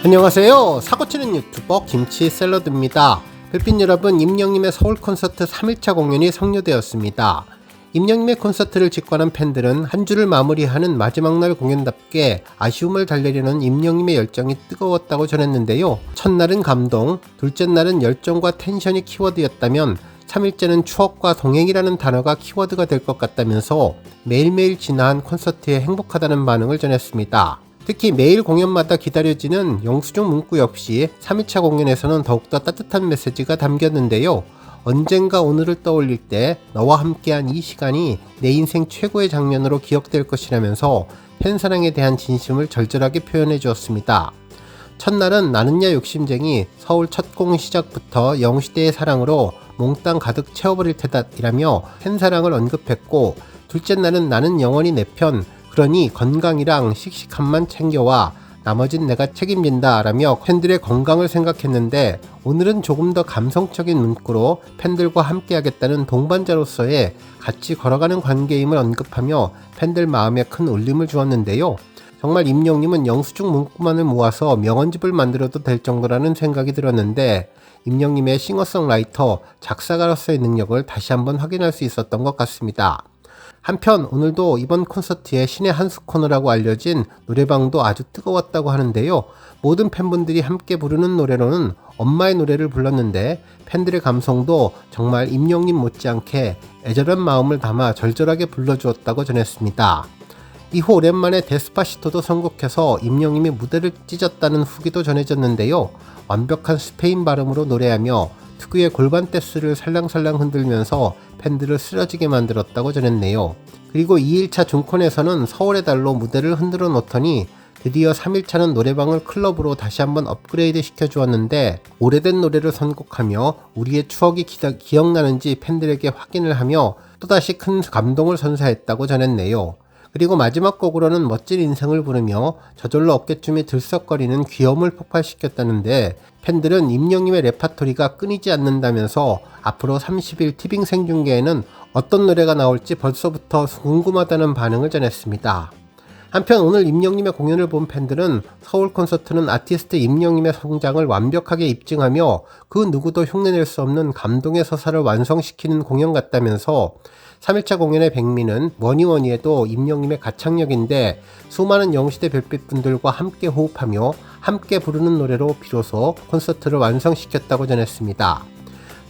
안녕하세요. 사고치는 유튜버 김치샐러드입니다. 별빛 여러분, 임영님의 서울 콘서트 3일차 공연이 성료되었습니다. 임영님의 콘서트를 직관한 팬들은 한 주를 마무리하는 마지막 날 공연답게 아쉬움을 달래려는 임영님의 열정이 뜨거웠다고 전했는데요. 첫날은 감동, 둘째 날은 열정과 텐션이 키워드였다면 3일째는 추억과 동행이라는 단어가 키워드가 될 것 같다면서 매일매일 진화한 콘서트에 행복하다는 반응을 전했습니다. 특히 매일 공연마다 기다려지는 영수증 문구 역시 3일차 공연에서는 더욱더 따뜻한 메시지가 담겼는데요. 언젠가 오늘을 떠올릴 때 너와 함께한 이 시간이 내 인생 최고의 장면으로 기억될 것이라면서 팬사랑에 대한 진심을 절절하게 표현해 주었습니다. 첫날은 나는야 욕심쟁이, 서울 첫 공연 시작부터 영시대의 사랑으로 몽땅 가득 채워버릴 테다 이라며 팬사랑을 언급했고, 둘째 날은 나는 영원히 내 편, 그러니 건강이랑 씩씩함만 챙겨와, 나머진 내가 책임진다 라며 팬들의 건강을 생각했는데, 오늘은 조금 더 감성적인 문구로 팬들과 함께하겠다는 동반자로서의 같이 걸어가는 관계임을 언급하며 팬들 마음에 큰 울림을 주었는데요. 정말 임영님은 영수증 문구만을 모아서 명언집을 만들어도 될 정도라는 생각이 들었는데, 임영님의 싱어송라이터, 작사가로서의 능력을 다시 한번 확인할 수 있었던 것 같습니다. 한편 오늘도 이번 콘서트의 신의 한 수 코너라고 알려진 노래방도 아주 뜨거웠다고 하는데요. 모든 팬분들이 함께 부르는 노래로는 엄마의 노래를 불렀는데, 팬들의 감성도 정말 임영님 못지않게 애절한 마음을 담아 절절하게 불러주었다고 전했습니다. 이후 오랜만에 데스파시토도 선곡해서 임영님이 무대를 찢었다는 후기도 전해졌는데요. 완벽한 스페인 발음으로 노래하며 특유의 골반 댄스를 살랑살랑 흔들면서 팬들을 쓰러지게 만들었다고 전했네요. 그리고 2일차 중콘에서는 서울의 달로 무대를 흔들어 놓더니 드디어 3일차는 노래방을 클럽으로 다시 한번 업그레이드 시켜주었는데, 오래된 노래를 선곡하며 우리의 추억이 기억나는지 팬들에게 확인을 하며 또다시 큰 감동을 선사했다고 전했네요. 그리고 마지막 곡으로는 멋진 인생을 부르며 저절로 어깨춤이 들썩거리는 귀여움을 폭발시켰다는데, 팬들은 임영님의 레파토리가 끊이지 않는다면서 앞으로 30일 티빙 생중계에는 어떤 노래가 나올지 벌써부터 궁금하다는 반응을 전했습니다. 한편 오늘 임영님의 공연을 본 팬들은 서울 콘서트는 아티스트 임영님의 성장을 완벽하게 입증하며 그 누구도 흉내낼 수 없는 감동의 서사를 완성시키는 공연 같다면서, 3일차 공연의 백미는 뭐니뭐니 해도 임영님의 가창력인데, 수많은 영시대 별빛분들과 함께 호흡하며 함께 부르는 노래로 비로소 콘서트를 완성시켰다고 전했습니다.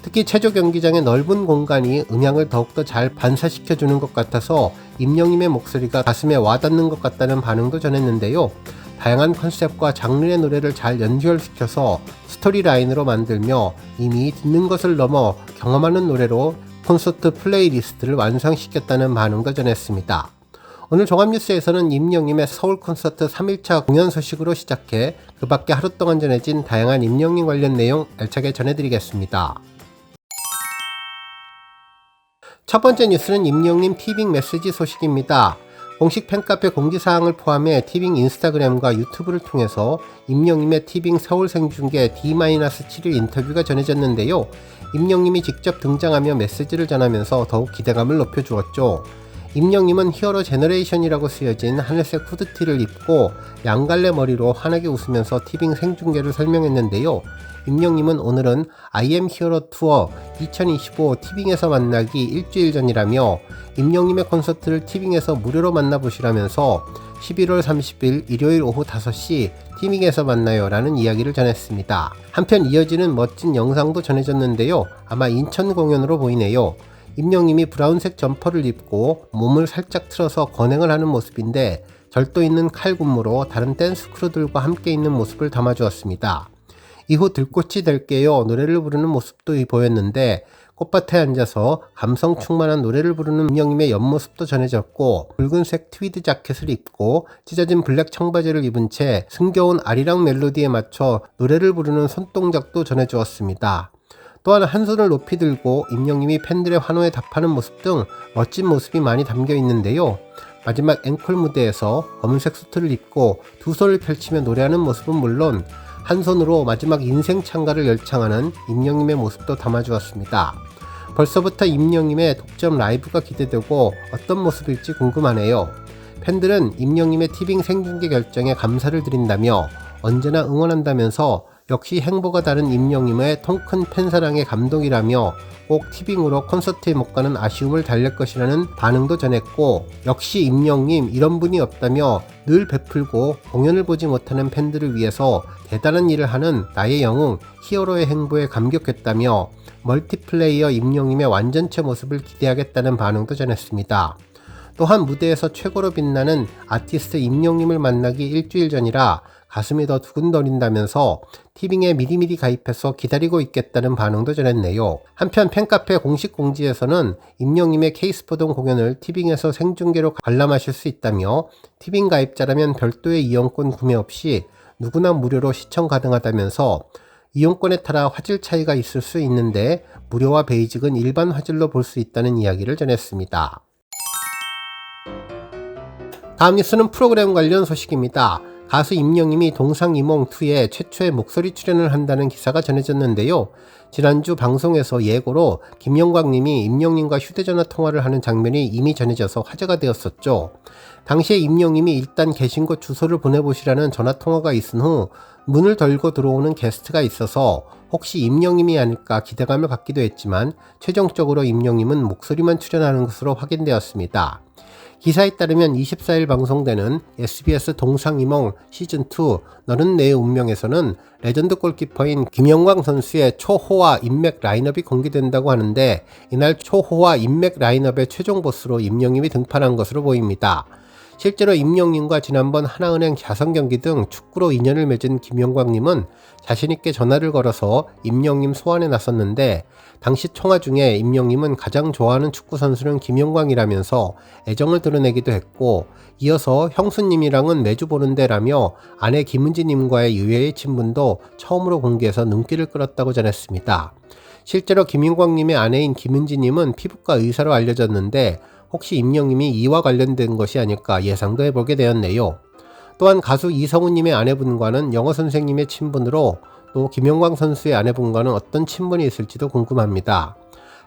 특히 체조 경기장의 넓은 공간이 음향을 더욱더 잘 반사시켜주는 것 같아서 임영님의 목소리가 가슴에 와닿는 것 같다는 반응도 전했는데요. 다양한 컨셉과 장르의 노래를 잘 연결시켜서 스토리라인으로 만들며 이미 듣는 것을 넘어 경험하는 노래로 콘서트 플레이리스트를 완성시켰다는 반응도 전했습니다. 오늘 종합뉴스에서는 임영님의 서울 콘서트 3일차 공연 소식으로 시작해 그 밖에 하루 동안 전해진 다양한 임영님 관련 내용 알차게 전해드리겠습니다. 첫 번째 뉴스는 임영님 티빙 메시지 소식입니다. 공식 팬카페 공지사항을 포함해 티빙 인스타그램과 유튜브를 통해서 임영님의 티빙 서울 생중계 D-7일 인터뷰가 전해졌는데요. 임영님이 직접 등장하며 메시지를 전하면서 더욱 기대감을 높여주었죠. 임영님은 히어로 제너레이션이라고 쓰여진 하늘색 후드티를 입고 양갈래 머리로 환하게 웃으면서 티빙 생중계를 설명했는데요. 임영님은 오늘은 I am Hero 투어 2025 티빙에서 만나기 일주일 전이라며 임영님의 콘서트를 티빙에서 무료로 만나보시라면서 11월 30일 일요일 오후 5시 티빙에서 만나요 라는 이야기를 전했습니다. 한편 이어지는 멋진 영상도 전해졌는데요. 아마 인천 공연으로 보이네요. 임영님이 브라운색 점퍼를 입고 몸을 살짝 틀어서 건행을 하는 모습인데, 절도 있는 칼군무로 다른 댄스 크루들과 함께 있는 모습을 담아주었습니다. 이후 들꽃이 될게요 노래를 부르는 모습도 보였는데, 꽃밭에 앉아서 감성 충만한 노래를 부르는 임영님의 옆모습도 전해졌고, 붉은색 트위드 자켓을 입고 찢어진 블랙 청바지를 입은 채 승겨운 아리랑 멜로디에 맞춰 노래를 부르는 손동작도 전해주었습니다. 또한 한 손을 높이 들고 임영님이 팬들의 환호에 답하는 모습 등 멋진 모습이 많이 담겨 있는데요. 마지막 앵콜 무대에서 검은색 수트를 입고 두 손을 펼치며 노래하는 모습은 물론 한 손으로 마지막 인생 찬가를 열창하는 임영님의 모습도 담아주었습니다. 벌써부터 임영님의 독점 라이브가 기대되고 어떤 모습일지 궁금하네요. 팬들은 임영님의 티빙 생중계 결정에 감사를 드린다며 언제나 응원한다면서 역시 행보가 다른 임영님의 통큰 팬사랑에 감동이라며 꼭 티빙으로 콘서트에 못 가는 아쉬움을 달랠 것이라는 반응도 전했고, 역시 임영님 이런 분이 없다며 늘 베풀고 공연을 보지 못하는 팬들을 위해서 대단한 일을 하는 나의 영웅 히어로의 행보에 감격했다며 멀티플레이어 임영님의 완전체 모습을 기대하겠다는 반응도 전했습니다. 또한 무대에서 최고로 빛나는 아티스트 임영님을 만나기 일주일 전이라 가슴이 더 두근거린다면서 티빙에 미리미리 가입해서 기다리고 있겠다는 반응도 전했네요. 한편 팬카페 공식 공지에서는 임영님의 케이스포동 공연을 티빙에서 생중계로 관람하실 수 있다며 티빙 가입자라면 별도의 이용권 구매 없이 누구나 무료로 시청 가능하다면서 이용권에 따라 화질 차이가 있을 수 있는데 무료와 베이직은 일반 화질로 볼 수 있다는 이야기를 전했습니다. 다음 뉴스는 프로그램 관련 소식입니다. 가수 임영님이 동상이몽2에 최초의 목소리 출연을 한다는 기사가 전해졌는데요. 지난주 방송에서 예고로 김영광님이 임영님과 휴대전화 통화를 하는 장면이 이미 전해져서 화제가 되었었죠. 당시에 임영님이 일단 계신 곳 주소를 보내보시라는 전화통화가 있은 후 문을 덜고 들어오는 게스트가 있어서 혹시 임영님이 아닐까 기대감을 갖기도 했지만 최종적으로 임영님은 목소리만 출연하는 것으로 확인되었습니다. 기사에 따르면 24일 방송되는 SBS 동상이몽 시즌2 너는 내 운명에서는 레전드 골키퍼인 김영광 선수의 초호화 인맥 라인업이 공개된다고 하는데, 이날 초호화 인맥 라인업의 최종 보스로 임영님이 등판한 것으로 보입니다. 실제로 임영님과 지난번 하나은행 자선 경기 등 축구로 인연을 맺은 김영광님은 자신있게 전화를 걸어서 임영님 소환에 나섰는데, 당시 통화 중에 임영님은 가장 좋아하는 축구 선수는 김영광이라면서 애정을 드러내기도 했고, 이어서 형수님이랑은 매주 보는데 라며 아내 김은지님과의 유해의 친분도 처음으로 공개해서 눈길을 끌었다고 전했습니다. 실제로 김영광님의 아내인 김은지님은 피부과 의사로 알려졌는데 혹시 임영님이 이와 관련된 것이 아닐까 예상도 해보게 되었네요. 또한 가수 이성우님의 아내분과는 영어 선생님의 친분으로 또 김영광 선수의 아내분과는 어떤 친분이 있을지도 궁금합니다.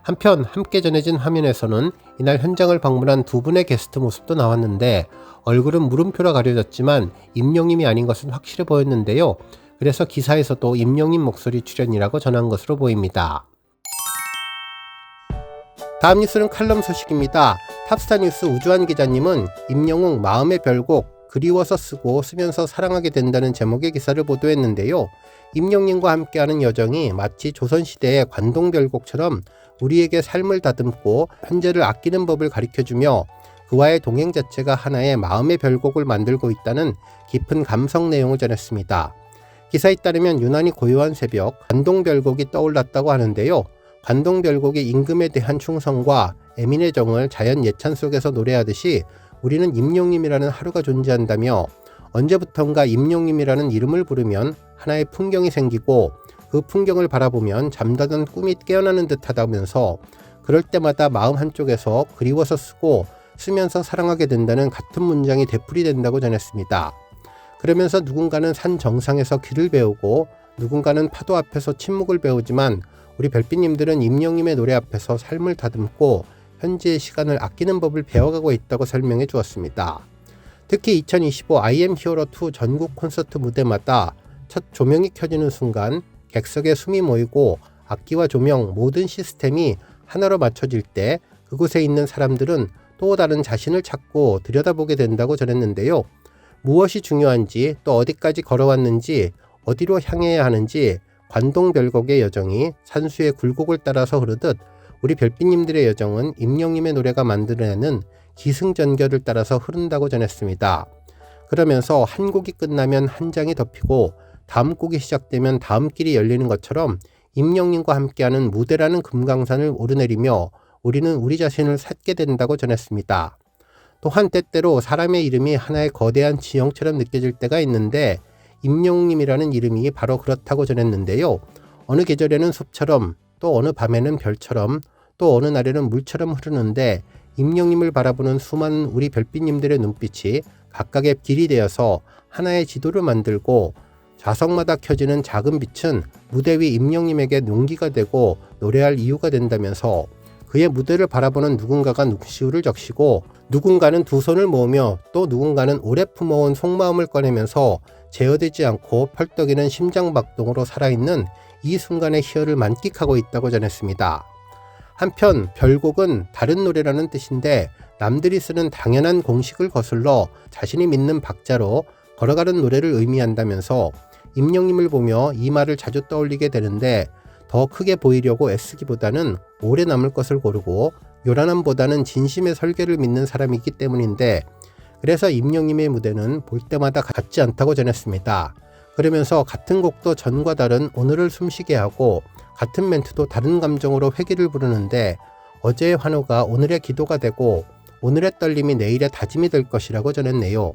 한편 함께 전해진 화면에서는 이날 현장을 방문한 두 분의 게스트 모습도 나왔는데 얼굴은 물음표라 가려졌지만 임영님이 아닌 것은 확실해 보였는데요. 그래서 기사에서도 임영님 목소리 출연이라고 전한 것으로 보입니다. 다음 뉴스는 칼럼 소식입니다. 탑스타뉴스 우주한 기자님은 임영웅 마음의 별곡 그리워서 쓰면서 사랑하게 된다는 제목의 기사를 보도했는데요. 임영님과 함께하는 여정이 마치 조선시대의 관동별곡처럼 우리에게 삶을 다듬고 현재를 아끼는 법을 가르쳐주며 그와의 동행 자체가 하나의 마음의 별곡을 만들고 있다는 깊은 감성 내용을 전했습니다. 기사에 따르면 유난히 고요한 새벽 관동별곡이 떠올랐다고 하는데요. 관동별곡이 임금에 대한 충성과 애민의 정을 자연 예찬 속에서 노래하듯이 우리는 임영님이라는 하루가 존재한다며 언제부턴가 임영님이라는 이름을 부르면 하나의 풍경이 생기고 그 풍경을 바라보면 잠자던 꿈이 깨어나는 듯 하다면서 그럴 때마다 마음 한쪽에서 그리워서 쓰면서 사랑하게 된다는 같은 문장이 되풀이된다고 전했습니다. 그러면서 누군가는 산 정상에서 길을 배우고 누군가는 파도 앞에서 침묵을 배우지만 우리 별빛님들은 임영님의 노래 앞에서 삶을 다듬고 현재의 시간을 아끼는 법을 배워가고 있다고 설명해 주었습니다. 특히 2025 I am hero 2 전국 콘서트 무대마다 첫 조명이 켜지는 순간 객석에 숨이 모이고 악기와 조명 모든 시스템이 하나로 맞춰질 때 그곳에 있는 사람들은 또 다른 자신을 찾고 들여다보게 된다고 전했는데요. 무엇이 중요한지 또 어디까지 걸어왔는지 어디로 향해야 하는지 관동별곡의 여정이 산수의 굴곡을 따라서 흐르듯 우리 별빛님들의 여정은 임영님의 노래가 만들어내는 기승전결을 따라서 흐른다고 전했습니다. 그러면서 한 곡이 끝나면 한 장이 덮이고 다음 곡이 시작되면 다음 길이 열리는 것처럼 임영님과 함께하는 무대라는 금강산을 오르내리며 우리는 우리 자신을 찾게 된다고 전했습니다. 또한 때때로 사람의 이름이 하나의 거대한 지형처럼 느껴질 때가 있는데 임영웅님이라는 이름이 바로 그렇다고 전했는데요. 어느 계절에는 숲처럼 또 어느 밤에는 별처럼 또 어느 날에는 물처럼 흐르는데 임영웅님을 바라보는 수많은 우리 별빛님들의 눈빛이 각각의 길이 되어서 하나의 지도를 만들고 좌석마다 켜지는 작은 빛은 무대 위 임영웅님에게 용기가 되고 노래할 이유가 된다면서 그의 무대를 바라보는 누군가가 눈시울을 적시고 누군가는 두 손을 모으며 또 누군가는 오래 품어온 속마음을 꺼내면서 제어되지 않고 펄떡이는 심장박동으로 살아있는 이 순간의 희열을 만끽하고 있다고 전했습니다. 한편 별곡은 다른 노래라는 뜻인데 남들이 쓰는 당연한 공식을 거슬러 자신이 믿는 박자로 걸어가는 노래를 의미한다면서 임영님을 보며 이 말을 자주 떠올리게 되는데 더 크게 보이려고 애쓰기보다는 오래 남을 것을 고르고 요란함보다는 진심의 설계를 믿는 사람이기 때문인데 그래서 임영님의 무대는 볼 때마다 같지 않다고 전했습니다. 그러면서 같은 곡도 전과 다른 오늘을 숨쉬게 하고 같은 멘트도 다른 감정으로 회기를 부르는데 어제의 환호가 오늘의 기도가 되고 오늘의 떨림이 내일의 다짐이 될 것이라고 전했네요.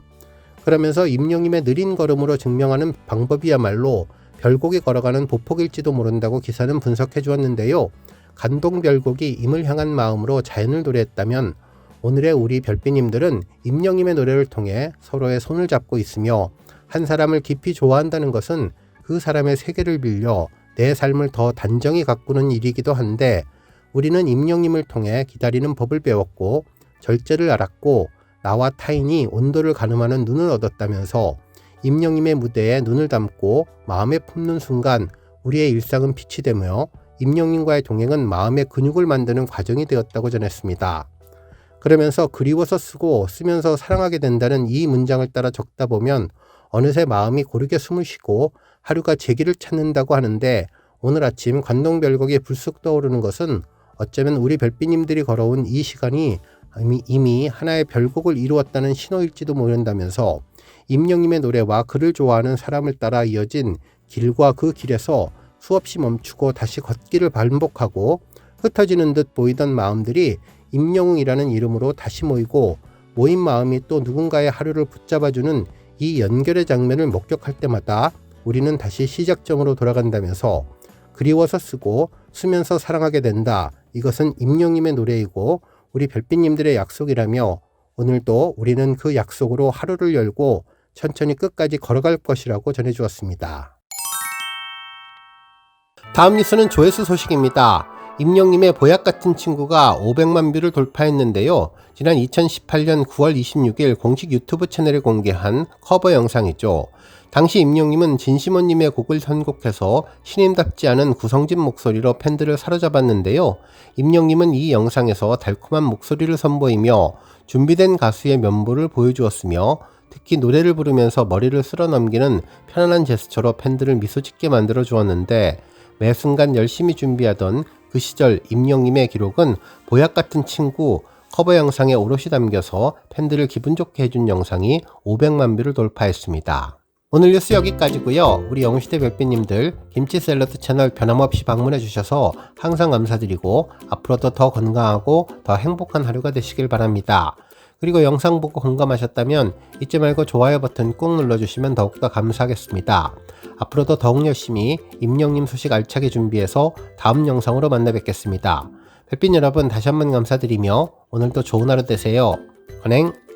그러면서 임영님의 느린 걸음으로 증명하는 방법이야말로 별곡이 걸어가는 보폭일지도 모른다고 기사는 분석해 주었는데요. 간동별곡이 임을 향한 마음으로 자연을 노래했다면 오늘의 우리 별빛님들은 임영님의 노래를 통해 서로의 손을 잡고 있으며 한 사람을 깊이 좋아한다는 것은 그 사람의 세계를 빌려 내 삶을 더 단정히 가꾸는 일이기도 한데 우리는 임영님을 통해 기다리는 법을 배웠고 절제를 알았고 나와 타인이 온도를 가늠하는 눈을 얻었다면서 임영님의 무대에 눈을 담고 마음에 품는 순간 우리의 일상은 빛이 되며 임영님과의 동행은 마음의 근육을 만드는 과정이 되었다고 전했습니다. 그러면서 그리워서 쓰면서 사랑하게 된다는 이 문장을 따라 적다 보면 어느새 마음이 고르게 숨을 쉬고 하루가 재기를 찾는다고 하는데 오늘 아침 관동별곡이 불쑥 떠오르는 것은 어쩌면 우리 별빛님들이 걸어온 이 시간이 이미 하나의 별곡을 이루었다는 신호일지도 모른다면서 임영님의 노래와 그를 좋아하는 사람을 따라 이어진 길과 그 길에서 수없이 멈추고 다시 걷기를 반복하고 흩어지는 듯 보이던 마음들이 임영웅이라는 이름으로 다시 모이고 모인 마음이 또 누군가의 하루를 붙잡아주는 이 연결의 장면을 목격할 때마다 우리는 다시 시작점으로 돌아간다면서 그리워서 쓰면서 사랑하게 된다. 이것은 임영님의 노래이고 우리 별빛님들의 약속이라며 오늘도 우리는 그 약속으로 하루를 열고 천천히 끝까지 걸어갈 것이라고 전해주었습니다. 다음 뉴스는 조회수 소식입니다. 임영님의 보약 같은 친구가 500만 뷰를 돌파했는데요. 지난 2018년 9월 26일 공식 유튜브 채널에 공개한 커버 영상이죠. 당시 임영님은 진심원님의 곡을 선곡해서 신임답지 않은 구성진 목소리로 팬들을 사로잡았는데요. 임영님은 이 영상에서 달콤한 목소리를 선보이며 준비된 가수의 면모를 보여주었으며 특히 노래를 부르면서 머리를 쓸어 넘기는 편안한 제스처로 팬들을 미소 짓게 만들어 주었는데 매 순간 열심히 준비하던 그 시절 임영님의 기록은 보약 같은 친구 커버 영상에 오롯이 담겨서 팬들을 기분 좋게 해준 영상이 500만 뷰를 돌파했습니다. 오늘 뉴스 여기까지고요. 우리 영웅시대 별빛님들 김치 샐러드 채널 변함없이 방문해 주셔서 항상 감사드리고 앞으로도 더 건강하고 더 행복한 하루가 되시길 바랍니다. 그리고 영상 보고 공감하셨다면 잊지 말고 좋아요 버튼 꾹 눌러주시면 더욱더 감사하겠습니다. 앞으로도 더욱 열심히 임영님 소식 알차게 준비해서 다음 영상으로 만나 뵙겠습니다. 별빛 여러분 다시 한번 감사드리며 오늘도 좋은 하루 되세요. 건행!